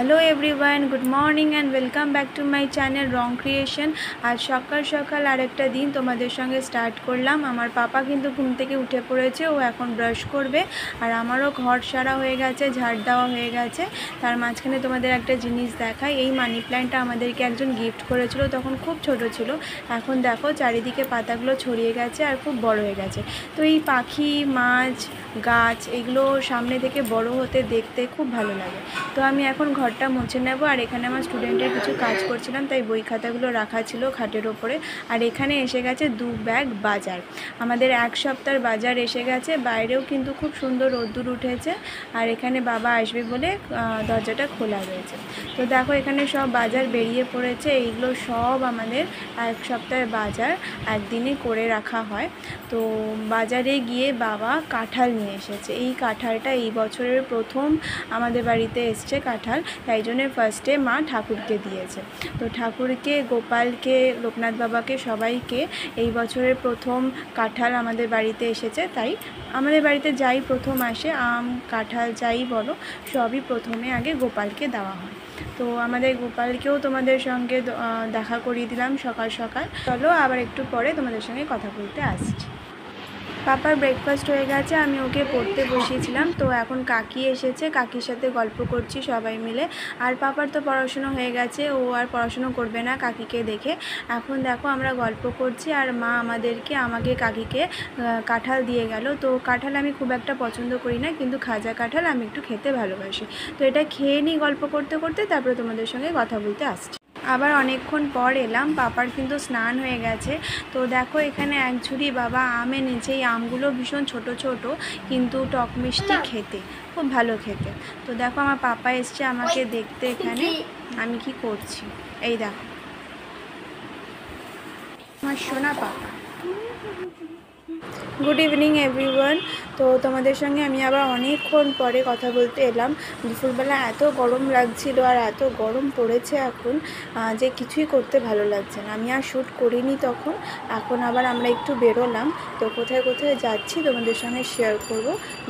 Hello everyone, good morning and welcome back to my channel Rang creation. आज सकाल सकाल आरेकटा दिन तोमादेर संगे स्टार्ट करलाम। आमार पापा किन्तु घुम थेके उठे पड़ेছে, ও এখন ब्राश करबे और आमारो घर सारा হয়ে গেছে, झाड़ देওয়া হয়ে গেছে। তার মাঝখানে তোমাদের একটা জিনিস দেখাই, এই মানি প্ল্যান্টটা আমাদেরকে একজন গিফট করেছিল, তখন খুব ছোট ছিল। এখন দেখো চারিদিকে পাতাগুলো ছড়িয়ে গেছে আর খুব বড় হয়ে গেছে। তো এই পাখি, মাছ, গাছ এগুলো সামনে থেকে বড় হতে দেখতে খুব ভালো লাগে। তো আমি এখন ঘরটা মুছে নেব আর এখানে আমার স্টুডেন্টের কিছু কাজ করছিলাম, তাই বই খাতাগুলো রাখা ছিল খাটের ওপরে। আর এখানে এসে গেছে 2 ব্যাগ বাজার। আমাদের এক সপ্তাহের বাজার এসে গেছে। বাইরেও কিন্তু খুব সুন্দর রোদ্দুর উঠেছে আর এখানে বাবা আসবে বলে দরজাটা খোলা রয়েছে। তো দেখো এখানে সব বাজার বেরিয়ে পড়েছে। এইগুলো সব আমাদের এক সপ্তাহের বাজার একদিনে করে রাখা হয়। তো বাজারে গিয়ে বাবা কাঁঠাল নিয়ে এসেছে। এই কাঁঠালটা এই বছরের প্রথম আমাদের বাড়িতে এসছে কাঁঠাল, তাই জন্য ফার্স্টে মা ঠাকুরকে দিয়েছে। তো ঠাকুরকে, গোপালকে, লোকনাথ বাবাকে সবাইকে এই বছরের প্রথম কাঁঠাল আমাদের বাড়িতে এসেছে। তাই আমাদের বাড়িতে যাই প্রথম আসে, আম, কাঁঠাল যাই বলো, সবই প্রথমে আগে গোপালকে দেওয়া হয়। তো আমাদের গোপালকেও তোমাদের সঙ্গে দেখা করিয়ে দিলাম সকাল সকাল। চলো আবার একটু পরে তোমাদের সঙ্গে কথা বলতে আসছি। পাপার ব্রেকফাস্ট হয়ে গেছে, আমি ওকে পড়তে বসিয়েছিলাম। তো এখন কাকি এসেছে, কাকির সাথে গল্প করছি সবাই মিলে। আর পাপার তো পড়াশুনো হয়ে গেছে, ও আর পড়াশুনো করবে না কাকিকে দেখে। এখন দেখো আমরা গল্প করছি আর মা আমাকে কাকিকে কাঁঠাল দিয়ে গেল। তো কাঁঠাল আমি খুব একটা পছন্দ করি না, কিন্তু খাজা কাঁঠাল আমি একটু খেতে ভালোবাসি। তো এটা খেয়ে নিই গল্প করতে করতে, তারপরে তোমাদের সঙ্গে কথা বলতে আসছি। আবার অনেকক্ষণ পর এলাম, পাপার কিন্তু স্নান হয়ে গেছে। তো দেখো এখানে এক ঝুড়ি বাবা আম এনেছে। এই আমগুলো ভীষণ ছোট ছোট, কিন্তু টক মিষ্টি খেতে, খুব ভালো খেতে। তো দেখো আমার পাপা এসছে আমাকে দেখতে এখানে আমি কি করছি। এই দেখো আমার সোনা পাপা। Good evening everyone. তো তোমাদের সঙ্গে আমি আবার অনেকক্ষণ পরে কথা বলতে এলাম। দুপুরবেলা এত গরম লাগছিল আর এত গরম পড়েছে এখন যে কিছুই করতে ভালো লাগছে না। আমি আর শ্যুট করিনি তখন। এখন আবার আমরা একটু বেরোলাম। তো কোথায় কোথায় যাচ্ছি তোমাদের সঙ্গে শেয়ার করব,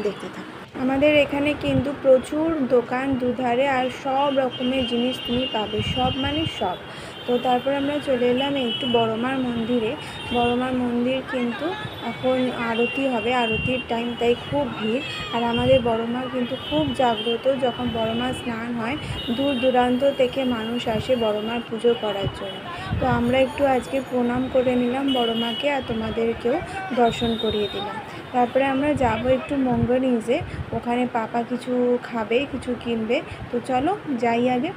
দেখতে থাকো। আমাদের এখানে কিন্তু প্রচুর দোকান দুধারে, আর সব রকমের জিনিস তুমি পাবে, সব মানে সব। তো তারপর আমরা চলে এলাম একটু বড়মার মন্দিরে। বড়মার মন্দির কিন্তু এখন আরতি হবে, আরতির টাইম, তাই খুব ভিড়। আর আমাদের বড়মা কিন্তু খুব জাগ্রত। যখন বড়মার স্নান হয় দূর দূরান্ত থেকে মানুষ আসে বড়মার পুজো করার জন্য। তো আমরা একটু আজকে প্রণাম করে নিলাম বড়মাকে আর তোমাদেরকেও দর্শন করিয়ে দিলাম। তারপরে আমরা যাব একটু মঙ্গনিজে, ওখানে পাপা কিছু খাবে, কিছু কিনবে। তো চলো যাই আগে।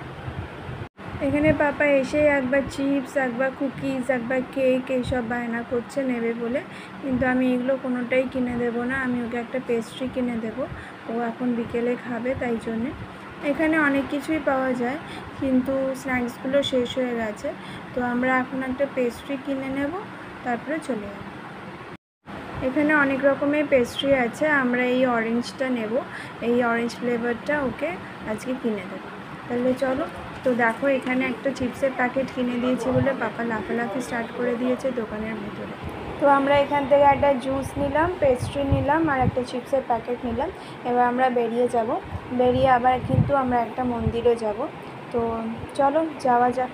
এখানে পাপা এসে একবার চিপস, একবার কুকিজ, একবার কেক এইসব বায়না করছে নেবে বলে, কিন্তু আমি এগুলো কোনোটাই কিনে দেবো না। আমি ওকে একটা পেস্ট্রি কিনে দেবো, ও এখন বিকেলে খাবে, তাই জন্যে। এখানে অনেক কিছুই পাওয়া যায়, কিন্তু স্ন্যাক্সগুলো শেষ হয়ে গেছে। তো আমরা এখন একটা পেস্ট্রি কিনে নেব, তারপরে চলে যাব। এখানে অনেক রকমের পেস্ট্রি আছে, আমরা এই অরেঞ্জটা নেব, এই অরেঞ্জ ফ্লেভারটা ওকে আজকে কিনে দেবো। তাহলে চলো। তো দেখো এখানে একটা চিপসের প্যাকেট কিনে দিয়েছি বলে পাপা লাফালাফি স্টার্ট করে দিয়েছে দোকানের ভেতরে। তো আমরা এখান থেকে একটা জুস নিলাম, পেস্ট্রি নিলাম আর একটা চিপসের প্যাকেট নিলাম। এবার আমরা বেরিয়ে যাব। বেরিয়ে আবার কিন্তু আমরা একটা মন্দিরে যাব। তো চলো যাওয়া যাক।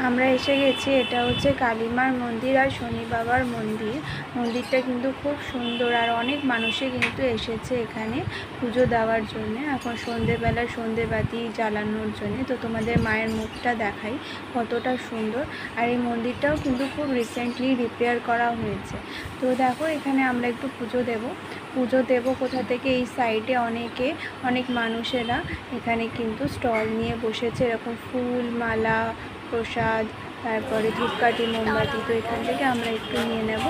আমরা এসে গেছি, এটা হচ্ছে কালীমার মন্দির আর শনি বাবার মন্দির। মন্দিরটা কিন্তু খুব সুন্দর আর অনেক মানুষই কিন্তু এসেছে এখানে পুজো দেওয়ার জন্য। এখন সন্ধেবেলা সন্ধেবাতি জ্বালানোর জন্য। তো তোমাদের মায়ের মুখটা দেখাই কতটা সুন্দর। আর এই মন্দিরটাও কিন্তু খুব রিসেন্টলি রিপেয়ার করা হয়েছে। তো দেখো এখানে আমরা একটু পুজো দেব কোথা থেকে, এই সাইডে অনেক মানুষেরা এখানে কিন্তু স্টল নিয়ে বসেছে, এরকম ফুল, মালা, প্রসাদ, তারপরে ধূপকাঠি, মোমবাতি। তো এখান থেকে আমরা একটু নিয়ে নেব,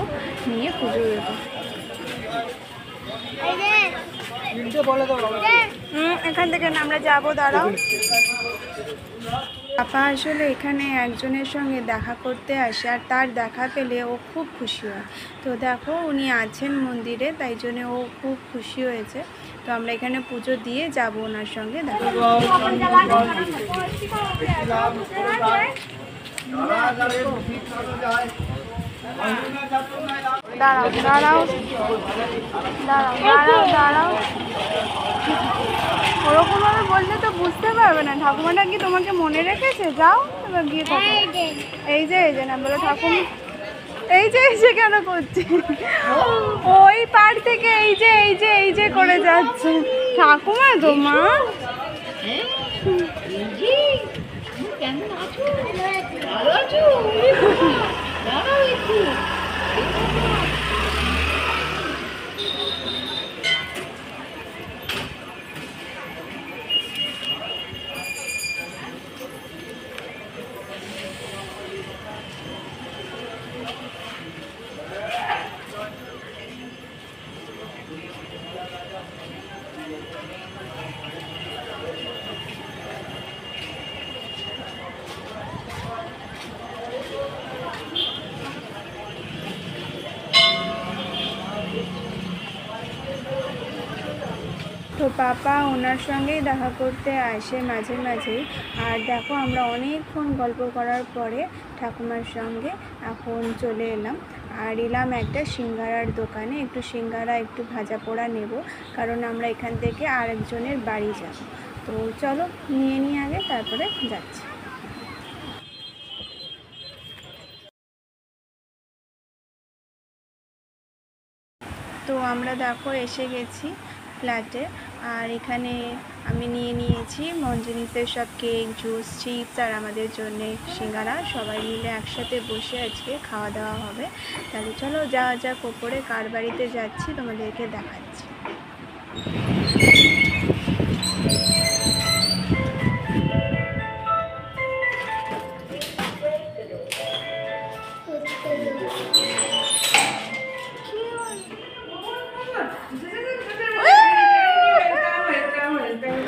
নিয়ে পুজো দেবো। এখান থেকে আমরা যাবো, দাঁড়াও। পাপা আসলে এখানে একজনের সঙ্গে দেখা করতে আসে, আর তার দেখা পেলে ও খুব খুশি হয়। তো দেখো উনি আছেন মন্দিরে, তাই জন্য ও খুব খুশি হয়েছে। তো আমরা এখানে পুজো দিয়ে যাব ওনার সঙ্গে দেখা। দাঁড়াও দাঁড়াও দাঁড়াও দাঁড়াও দাঁড়াও, ওরকমভাবে বললে তো বুঝতে পারবে না। ঠাকুমাটা কি তোমাকে মনে রেখেছে? যাও এবার গিয়ে থাকো। এই যে না বলো ঠাকুমা, এই যে কেন করছে? ওই পার থেকে এই যে করে যাচ্ছে ঠাকুমা তোমার। কেমন আছো? ভালো আছো? দাঁড়াও একটু। তো পাপা ওনার সঙ্গেই দেখা করতে আসে মাঝে মাঝেই। আর দেখো আমরা অনেকক্ষণ গল্প করার পরে ঠাকুমার সঙ্গে এখন চলে এলাম। আর এলাম একটা সিঙ্গারার দোকানে, একটু সিঙ্গারা একটু ভাজা পোড়া নেব, কারণ আমরা এখান থেকে আরেকজনের বাড়ি যাব। তো চলো নিয়ে আগে, তারপরে যাচ্ছি। তো আমরা দেখো এসে গেছি ফ্ল্যাটে। আর এখানে আমি নিয়েছি মঞ্জুনিসের সব কেক, জুস, চিপস, আর আমাদের জন্য সিঙ্গারা। সবাই মিলে একসাথে বসে আজকে খাওয়া দাওয়া হবে। তাহলে চলো যাওয়া যাক ওপরে, কার বাড়িতে যাচ্ছি তোমাদেরকে দেখাচ্ছি।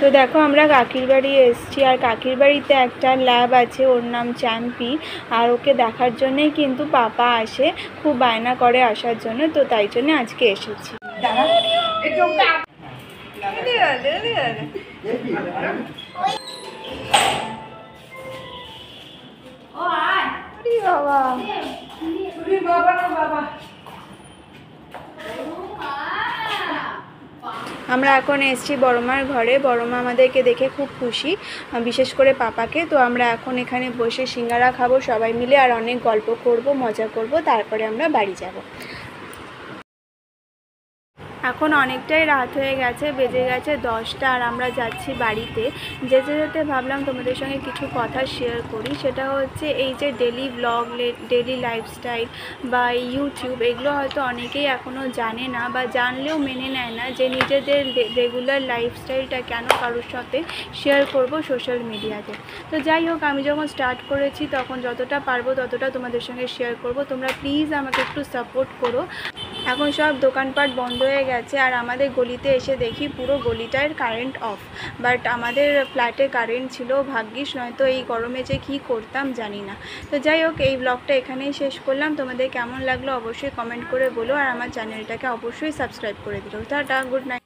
তো দেখো আমরা কাকির বাড়ি এসেছি, আর কাকির বাড়িতে একটা ল্যাব আছে, ওর নাম চ্যাম্পি। আর ওকে দেখার জন্যেই কিন্তু পাপা আসে, খুব বায়না করে আসার জন্য, তো তাই জন্য আজকে এসেছি। আমরা এখন এসেছি বড়মার ঘরে। বড়মা আমাদেরকে দেখে খুব খুশি, বিশেষ করে পাপাকে। তো আমরা এখন এখানে বসে সিঙ্গারা খাবো সবাই মিলে, আর অনেক গল্প করব, মজা করব, তারপরে আমরা বাড়ি যাব। এখন অনেকটাই রাত হয়ে গেছে, বেজে গেছে 10টা, আর আমরা যাচ্ছি বাড়িতে। যেতে ভাবলাম তোমাদের সঙ্গে কিছু কথা শেয়ার করি। সেটা হচ্ছে এই যে ডেলি ব্লগ, ডেলি লাইফস্টাইল বা ইউটিউব, এগুলো হয়তো অনেকেই এখনও জানে না, বা জানলেও মেনে নেয় না যে নিজেদের রেগুলার লাইফস্টাইলটা কেন কারোর সাথে শেয়ার করব সোশ্যাল মিডিয়াতে। তো যাই হোক, আমি যখন স্টার্ট করেছি তখন যতটা পারবো ততটা তোমাদের সঙ্গে শেয়ার করব। তোমরা প্লিজ আমাকে একটু সাপোর্ট করো। এখন সব দোকানপাট বন্ধ হয়ে গেছে, আর আমাদের গলিতে এসে দেখি পুরো গলিটার কারেন্ট অফ। বাট আমাদের ফ্ল্যাটে কারেন্ট ছিল, ভাগ্যিস, নয়তো এই গরমে যে কী করতাম জানি না। তো যাই হোক, এই ব্লগটা এখানেই শেষ করলাম। তোমাদের কেমন লাগলো অবশ্যই কমেন্ট করে বলো, আর আমার চ্যানেলটাকে অবশ্যই সাবস্ক্রাইব করে দিও। Tata, good night.